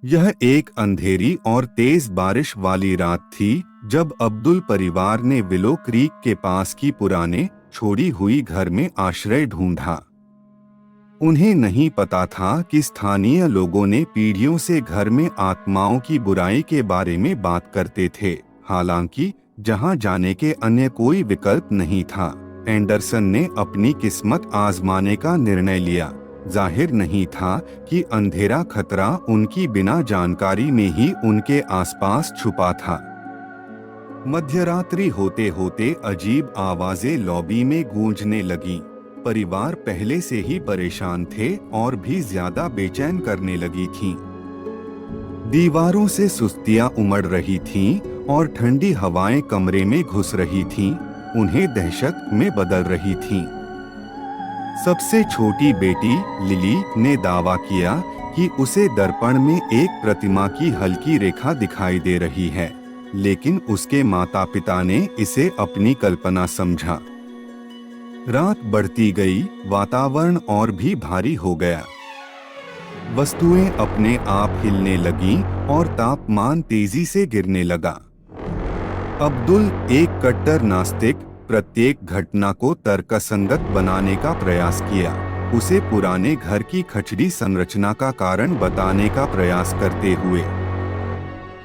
यह एक अंधेरी और तेज बारिश वाली रात थी जब अब्दुल परिवार ने विलो क्रीक के पास की पुराने छोड़ी हुई घर में आश्रय ढूंढा। उन्हें नहीं पता था कि स्थानीय लोगों ने पीढ़ियों से घर में आत्माओं की बुराई के बारे में बात करते थे। हालांकि जहां जाने के अन्य कोई विकल्प नहीं था, एंडरसन ने अपनी किस्मत आजमाने का निर्णय लिया। जाहिर नहीं था कि अंधेरा खतरा उनकी बिना जानकारी में ही उनके आसपास छुपा था। मध्यरात्रि होते होते अजीब आवाजें लॉबी में गूंजने लगीं। परिवार पहले से ही परेशान थे और भी ज्यादा बेचैन करने लगी थीं। दीवारों से सुस्तियां उमड़ रही थीं और ठंडी हवाएं कमरे में घुस रही थीं, उन्हें दहशत में बदल रही थीं। सबसे छोटी बेटी लिली ने दावा किया कि उसे दर्पण में एक प्रतिमा की हल्की रेखा दिखाई दे रही है, लेकिन उसके माता-पिता ने इसे अपनी कल्पना समझा। रात बढ़ती गई, वातावरण और भी भारी हो गया। वस्तुएं अपने आप हिलने लगीं और तापमान तेजी से गिरने लगा। अब्दुल, एक कट्टर नास्तिक, प्रत्येक घटना को तर्कसंगत बनाने का प्रयास किया। उसे पुराने घर की खचड़ी संरचना का कारण बताने का प्रयास करते हुए,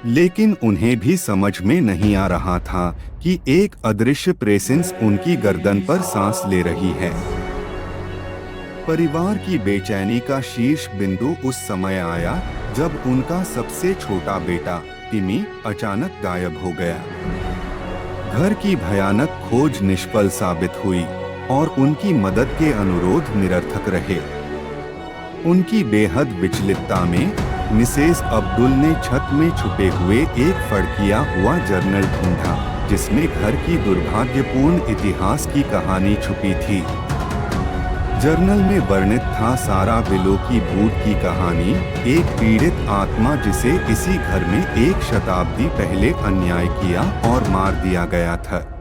लेकिन उन्हें भी समझ में नहीं आ रहा था कि एक अदृश्य प्रेसेंस उनकी गर्दन पर सांस ले रही है। परिवार की बेचैनी का शीर्ष बिंदु उस समय आया जब उनका सबसे छोटा बेटा टिमी अचानक गायब हो गया। घर की भयानक खोज निष्फल साबित हुई और उनकी मदद के अनुरोध निरर्थक रहे। उनकी बेहद विचलितता में मिसेस अब्दुल ने छत में छुपे हुए एक फड़किया हुआ जर्नल ढूंढा, जिसमें घर की दुर्भाग्यपूर्ण इतिहास की कहानी छुपी थी। जर्नल में वर्णित था सारा विलो की भूत की कहानी, एक पीड़ित आत्मा जिसे इसी घर में एक शताब्दी पहले अन्याय किया और मार दिया गया था।